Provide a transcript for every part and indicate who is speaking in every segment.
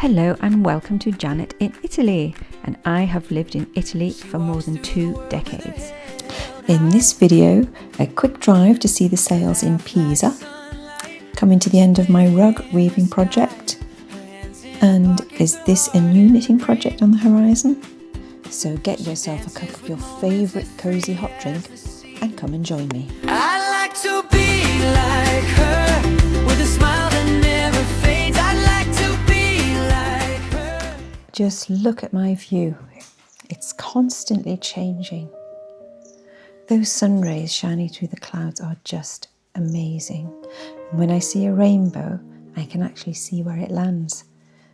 Speaker 1: Hello and welcome to Janet in Italy, and I have lived in Italy for more than 2 decades. In this video, a quick drive to see the sails in Pisa, coming to the end of my rug weaving project, and is this a new knitting project on the horizon? So get yourself a cup of your favourite cosy hot drink and come and join me.
Speaker 2: I'd like to be like her, with a smile that never fades. I'd like to be like her.
Speaker 1: Just look at my view. It's constantly changing. Those sun rays shining through the clouds are just amazing. And when I see a rainbow, I can actually see where it lands.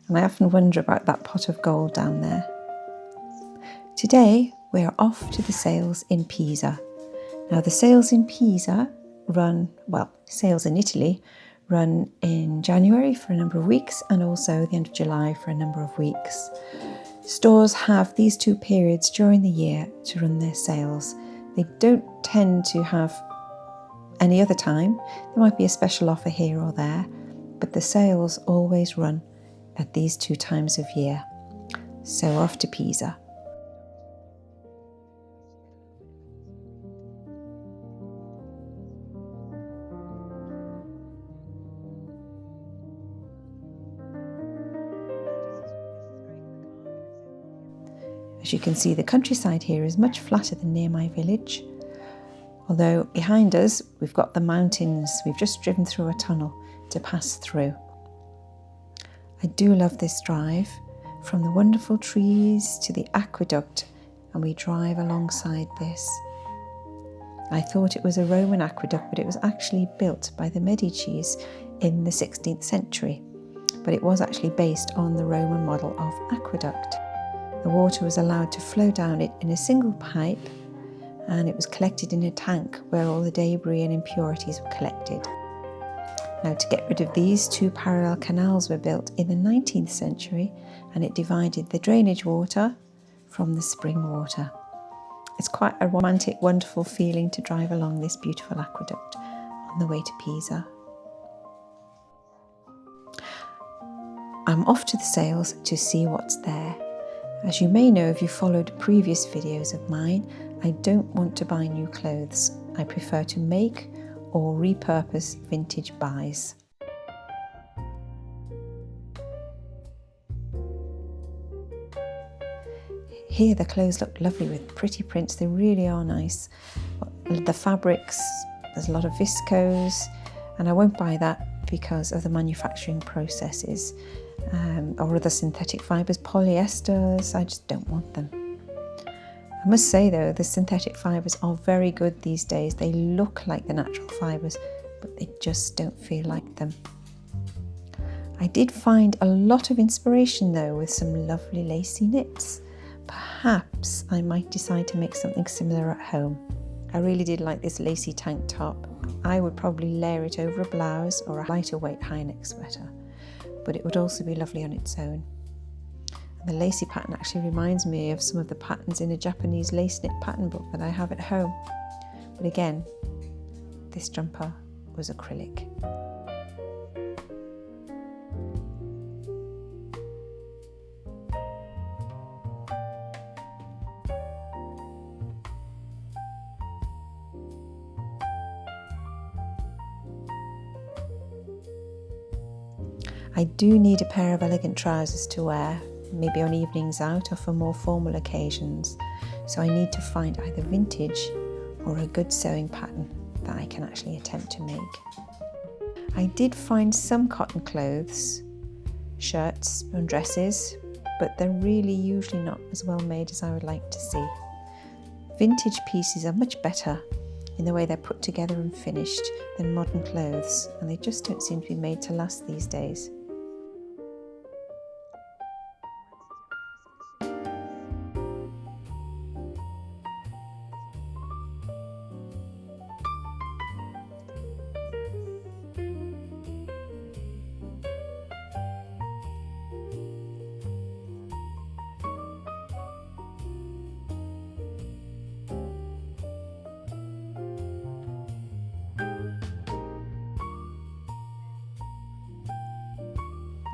Speaker 1: And I often wonder about that pot of gold down there. Today, we're off to the sails in Pisa. Now, the sails in Pisa sails in Italy run in January for a number of weeks and also the end of July for a number of weeks. Stores have these 2 periods during the year to run their sales. They don't tend to have any other time. There might be a special offer here or there, but the sales always run at these 2 times of year. So off to Pisa. As you can see, the countryside here is much flatter than near my village. Although behind us, we've got the mountains. We've just driven through a tunnel to pass through. I do love this drive, from the wonderful trees to the aqueduct, and we drive alongside this. I thought it was a Roman aqueduct, but it was actually built by the Medicis in the 16th century. But it was actually based on the Roman model of aqueduct. The water was allowed to flow down it in a single pipe, and it was collected in a tank where all the debris and impurities were collected. Now, to get rid of these, 2 parallel canals were built in the 19th century, and it divided the drainage water from the spring water. It's quite a romantic, wonderful feeling to drive along this beautiful aqueduct on the way to Pisa. I'm off to the sails to see what's there. As you may know if you followed previous videos of mine, I don't want to buy new clothes. I prefer to make or repurpose vintage buys. Here the clothes look lovely with pretty prints. They really are nice. The fabrics, there's a lot of viscose, and I won't buy that because of the manufacturing processes. Or other synthetic fibres, polyesters, I just don't want them. I must say though, the synthetic fibres are very good these days. They look like the natural fibres, but they just don't feel like them. I did find a lot of inspiration though with some lovely lacy knits. Perhaps I might decide to make something similar at home. I really did like this lacy tank top. I would probably layer it over a blouse or a lighter weight high neck sweater, but it would also be lovely on its own. And the lacy pattern actually reminds me of some of the patterns in a Japanese lace knit pattern book that I have at home. But again, this jumper was acrylic. I do need a pair of elegant trousers to wear, maybe on evenings out or for more formal occasions. So I need to find either vintage or a good sewing pattern that I can actually attempt to make. I did find some cotton clothes, shirts and dresses, but they're really usually not as well made as I would like to see. Vintage pieces are much better in the way they're put together and finished than modern clothes, and they just don't seem to be made to last these days.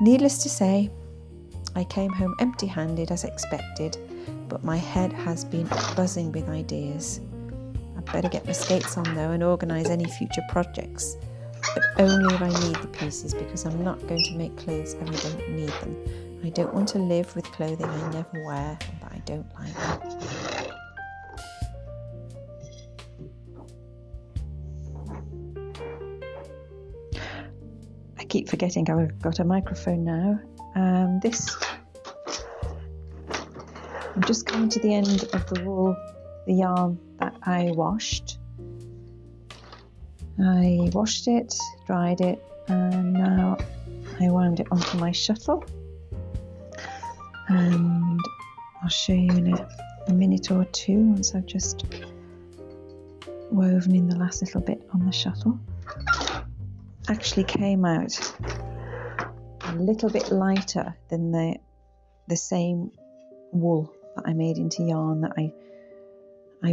Speaker 1: Needless to say, I came home empty-handed as expected, but my head has been buzzing with ideas. I'd better get my skates on though and organise any future projects, but only if I need the pieces, because I'm not going to make clothes if I don't need them. I don't want to live with clothing I never wear and that I don't like. I keep forgetting I've got a microphone now. I'm just coming to the end of the yarn that I washed. I washed it, dried it, and now I wound it onto my shuttle. And I'll show you in a minute or two once I've just woven in the last little bit on the shuttle. Actually came out a little bit lighter than the same wool that I made into yarn that I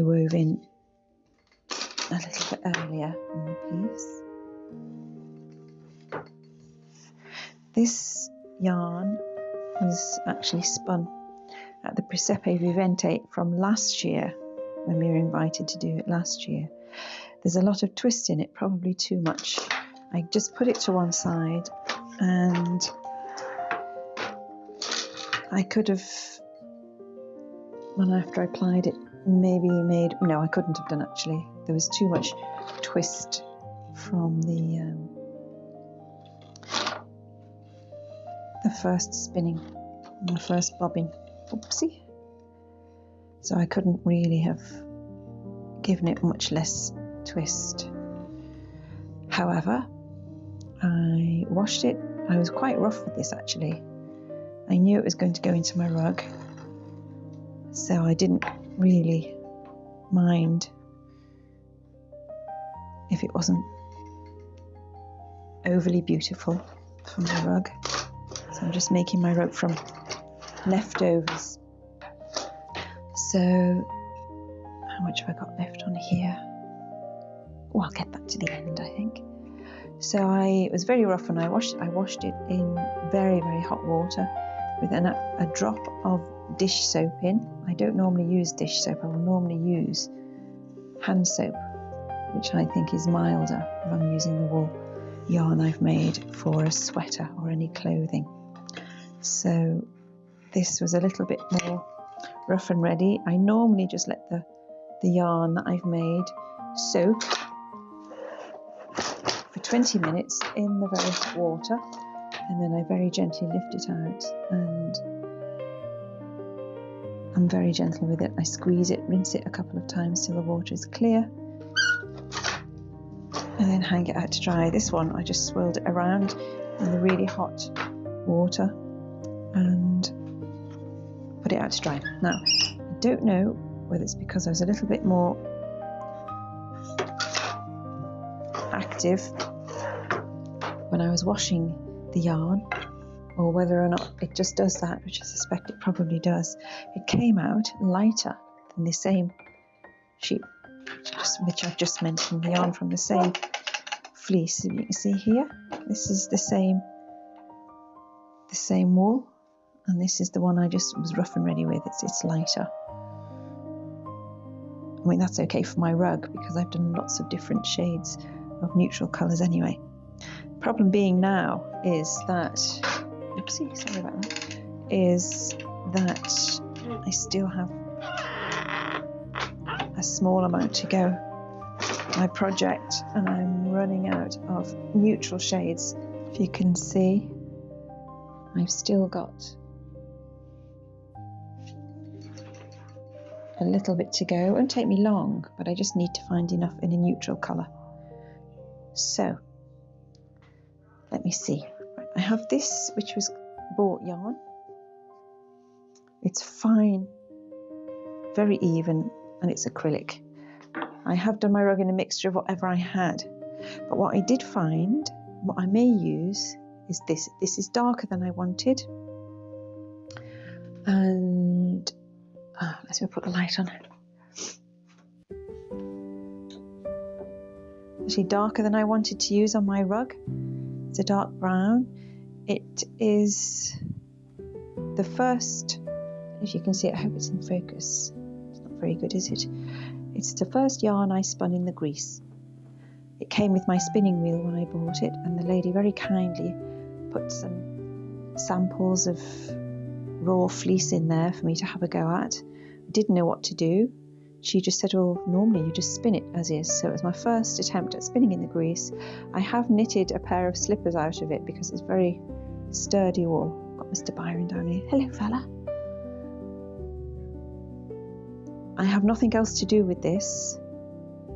Speaker 1: wove in a little bit earlier in the piece. This yarn was actually spun at the Presepe Vivente from last year, when we were invited to do it last year. There's a lot of twist in it, probably too much. I just put it to one side, and I could have, well, after I applied it, no, I couldn't have done actually. There was too much twist from the first spinning, the first bobbing. Oopsie. So I couldn't really have given it much less twist. However, I washed it. I was quite rough with this actually. I knew it was going to go into my rug, so I didn't really mind if it wasn't overly beautiful for my rug. So I'm just making my rug from leftovers. So how much have I got left on here? Oh, I'll get that to the end, I think. So it was very rough, and I washed it in very, very hot water with a drop of dish soap in. I don't normally use dish soap. I will normally use hand soap, which I think is milder if I'm using the wool yarn I've made for a sweater or any clothing. So this was a little bit more rough and ready. I normally just let the yarn that I've made soak for 20 minutes in the very hot water, and then I very gently lift it out, and I'm very gentle with it. I squeeze it, rinse it a couple of times till the water is clear, and then hang it out to dry. This one I just swirled it around in the really hot water and put it out to dry. Now, I don't know whether it's because I was a little bit more active when I was washing the yarn, or whether or not it just does that, which I suspect it probably does. It came out lighter than the same sheep, which I've just mentioned, the yarn from the same fleece. You can see here, this is the same wool, and this is the one I just was rough and ready with. It's lighter. I mean, that's okay for my rug because I've done lots of different shades of neutral colours anyway. Problem being now is that, oopsie, sorry about that, is that I still have a small amount to go my project, and I'm running out of neutral shades. If you can see, I've still got a little bit to go. It won't take me long, but I just need to find enough in a neutral colour. So let me see. I have this, which was bought yarn. It's fine, very even, and it's acrylic. I have done my rug in a mixture of whatever I had, but what I did find, what I may use, is this. This is darker than I wanted, and let's put the light on. Actually darker than I wanted to use on my rug. It's a dark brown. It is the first, as you can see, I hope it's in focus. It's not very good, is it? It's the first yarn I spun in the grease. It came with my spinning wheel when I bought it, and the lady very kindly put some samples of raw fleece in there for me to have a go at. I didn't know what to do. She just said, well, normally you just spin it as is. So it was my first attempt at spinning in the grease. I have knitted a pair of slippers out of it because it's very sturdy wool. Got Mr. Byron down here. Hello, fella. I have nothing else to do with this.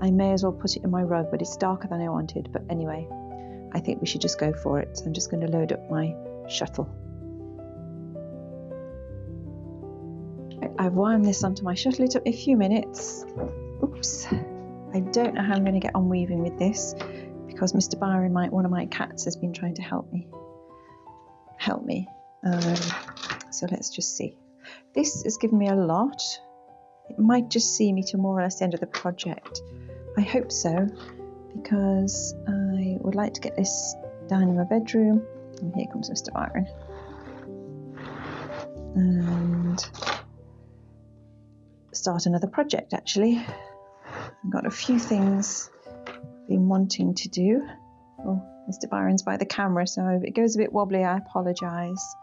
Speaker 1: I may as well put it in my rug, but it's darker than I wanted. But anyway, I think we should just go for it. So I'm just going to load up my shuttle. I've wound this onto my shuttle. It took me a few minutes. Oops. I don't know how I'm going to get on weaving with this because Mr. Byron, one of my cats, has been trying to help me. So let's just see. This has given me a lot. It might just see me to more or less the end of the project. I hope so, because I would like to get this down in my bedroom. And here comes Mr. Byron. And start another project, actually. I've got a few things I've been wanting to do. Oh, Mr. Byron's by the camera, so if it goes a bit wobbly, I apologise.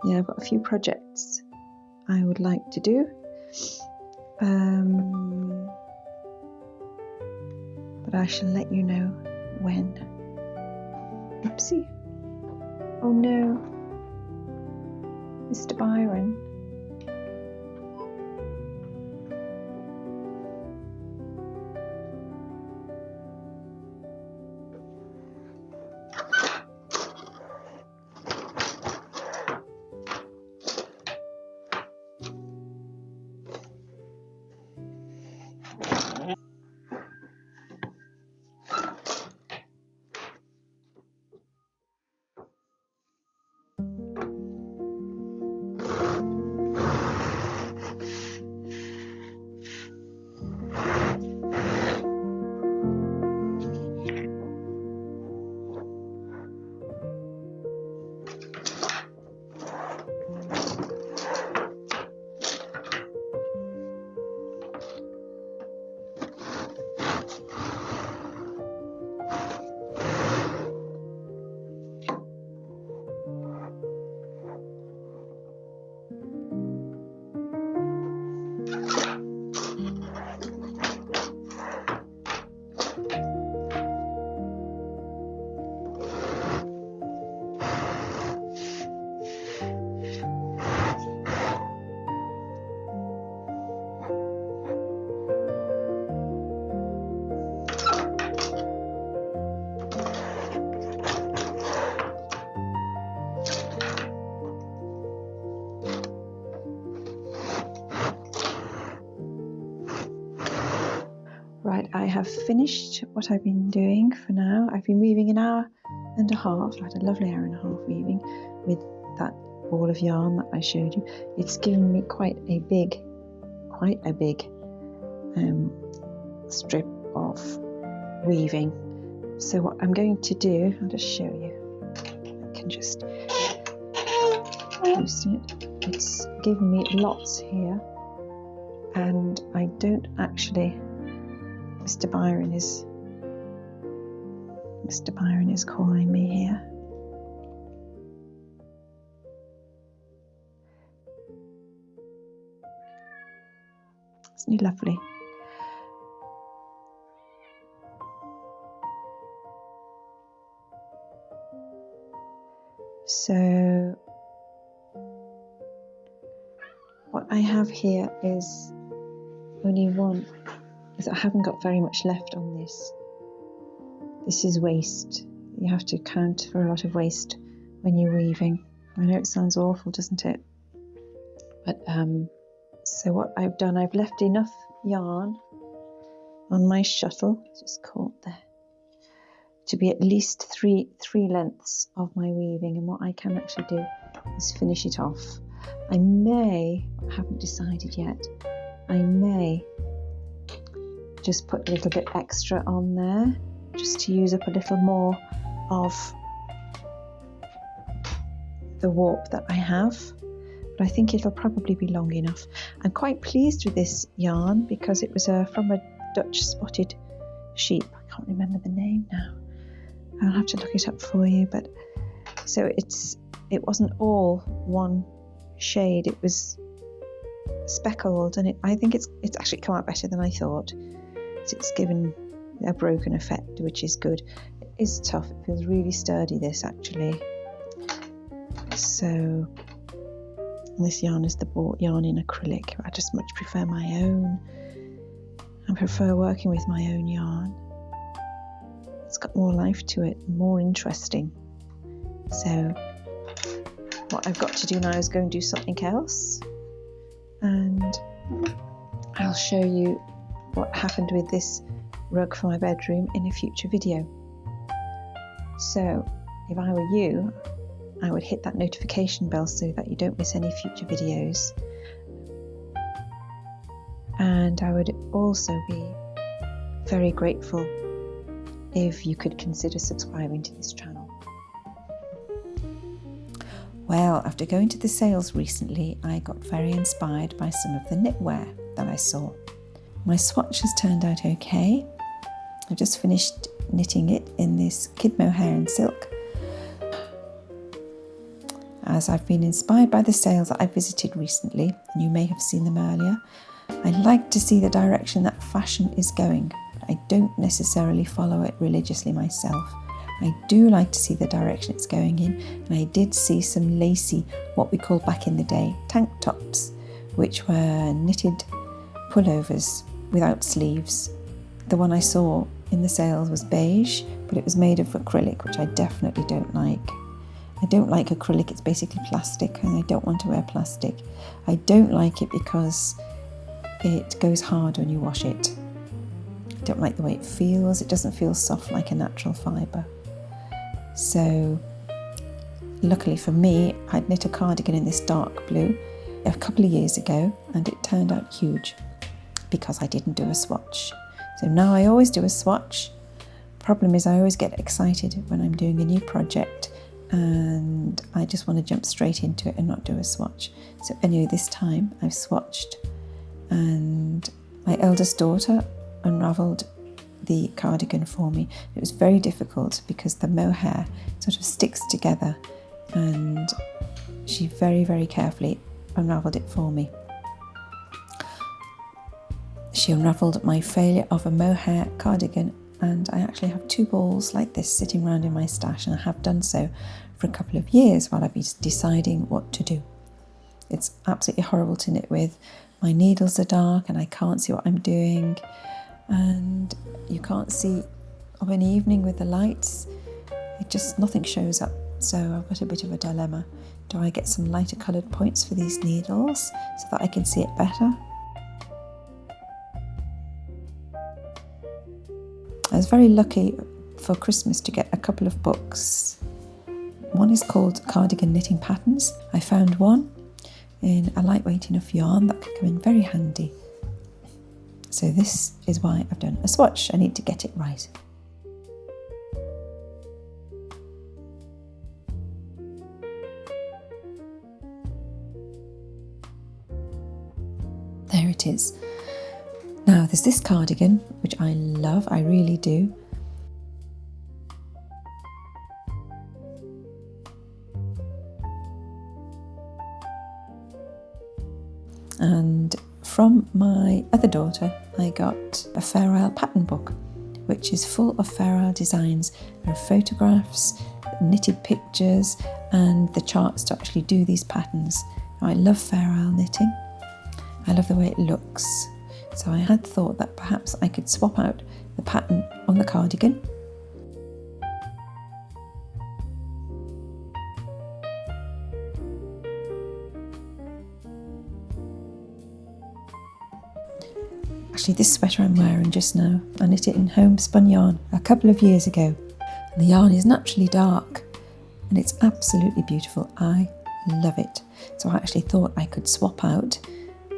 Speaker 1: Yeah, I've got a few projects I would like to do. But I shall let you know when. Oopsie. Oh no. Mr. Byron. Right, I have finished what I've been doing for now. I've been weaving an hour and a half. I had a lovely hour and a half weaving with that ball of yarn that I showed you. It's given me quite a big strip of weaving. So what I'm going to do, I'll just show you. I can just loosen it. It's given me lots here, and I don't actually. Mr. Byron is calling me here. Isn't he lovely? So what I have here is only one. I haven't got very much left on this. This is waste. You have to account for a lot of waste when you're weaving. I know it sounds awful, doesn't it? But so what I've done, I've left enough yarn on my shuttle, just caught there, to be at least three lengths of my weaving. And what I can actually do is finish it off. I haven't decided yet, I may just put a little bit extra on there, just to use up a little more of the warp that I have, but I think it'll probably be long enough. I'm quite pleased with this yarn because it was from a Dutch spotted sheep. I can't remember the name now. I'll have to look it up for you. But so it wasn't all one shade. It was speckled, and I think it's actually come out better than I thought. It's given a broken effect, which is good. It is tough. It feels really sturdy, this actually. So this yarn is the bought yarn in acrylic. I just much prefer my own. I prefer working with my own yarn. It's got more life to it, more interesting. So what I've got to do now is go and do something else, and I'll show you what happened with this rug for my bedroom in a future video. So if I were you, I would hit that notification bell so that you don't miss any future videos. And I would also be very grateful if you could consider subscribing to this channel. Well, after going to the sales recently, I got very inspired by some of the knitwear that I saw. My swatch has turned out okay. I've just finished knitting it in this kid mohair and silk. As I've been inspired by the sales that I visited recently, and you may have seen them earlier, I like to see the direction that fashion is going. I don't necessarily follow it religiously myself. I do like to see the direction it's going in, and I did see some lacy, what we called back in the day, tank tops, which were knitted pullovers without sleeves. The one I saw in the sales was beige, but it was made of acrylic, which I definitely don't like. I don't like acrylic, it's basically plastic, and I don't want to wear plastic. I don't like it because it goes hard when you wash it. I don't like the way it feels. It doesn't feel soft like a natural fibre. So luckily for me, I'd knit a cardigan in this dark blue a couple of years ago, and it turned out huge because I didn't do a swatch. So now I always do a swatch. Problem is I always get excited when I'm doing a new project and I just want to jump straight into it and not do a swatch. So anyway, this time I've swatched, and my eldest daughter unravelled the cardigan for me. It was very difficult because the mohair sort of sticks together, and she very, very carefully unravelled it for me. She unravelled my failure of a mohair cardigan, and I actually have 2 balls like this sitting around in my stash, and I have done so for a couple of years while I've been deciding what to do. It's absolutely horrible to knit with. My needles are dark and I can't see what I'm doing, and you can't see of an evening with the lights. Nothing shows up. So I've got a bit of a dilemma. Do I get some lighter coloured points for these needles so that I can see it better? I was very lucky for Christmas to get a couple of books. One is called Cardigan Knitting Patterns. I found one in a lightweight enough yarn that could come in very handy. So this is why I've done a swatch. I need to get it right. There it is. Now there's this cardigan, which I love, I really do. And from my other daughter, I got a Fair Isle pattern book, which is full of Fair Isle designs. There are photographs, knitted pictures, and the charts to actually do these patterns. Now, I love Fair Isle knitting. I love the way it looks. So I had thought that perhaps I could swap out the pattern on the cardigan. Actually, this sweater I'm wearing just now, I knit it in homespun yarn a couple of years ago. And the yarn is naturally dark and it's absolutely beautiful. I love it. So I actually thought I could swap out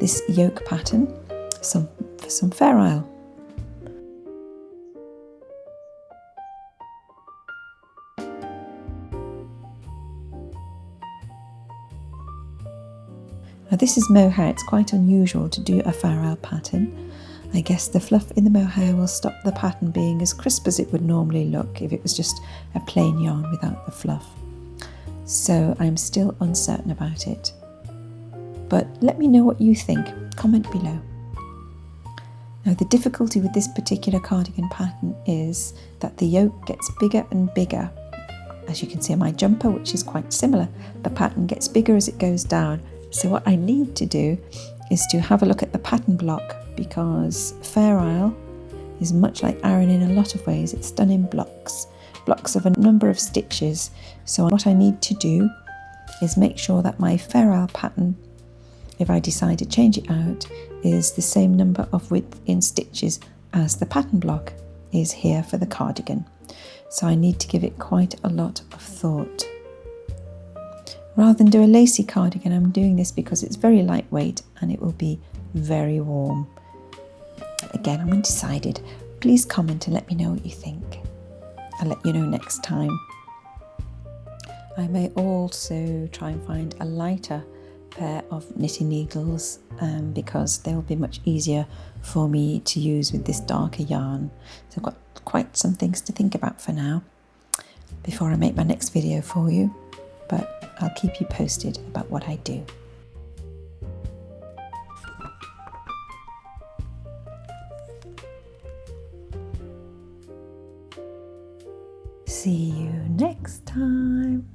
Speaker 1: this yoke pattern for some Fair Isle. Now this is mohair. It's quite unusual to do a faral pattern. I guess the fluff in the mohair will stop the pattern being as crisp as it would normally look if it was just a plain yarn without the fluff. So I'm still uncertain about it. But let me know what you think. Comment below. Now the difficulty with this particular cardigan pattern is that the yoke gets bigger and bigger. As you can see on my jumper, which is quite similar, the pattern gets bigger as it goes down. So what I need to do is to have a look at the pattern block, because Fair Isle is much like Aran in a lot of ways. It's done in blocks of a number of stitches. So what I need to do is make sure that my Fair Isle pattern, if I decide to change it out, is the same number of width in stitches as the pattern block is here for the cardigan. So I need to give it quite a lot of thought. Rather than do a lacy cardigan, I'm doing this because it's very lightweight and it will be very warm. Again, I'm undecided. Please comment and let me know what you think. I'll let you know next time. I may also try and find a lighter pair of knitting needles because they'll be much easier for me to use with this darker yarn. So I've got quite some things to think about for now before I make my next video for you, but I'll keep you posted about what I do. See you next time.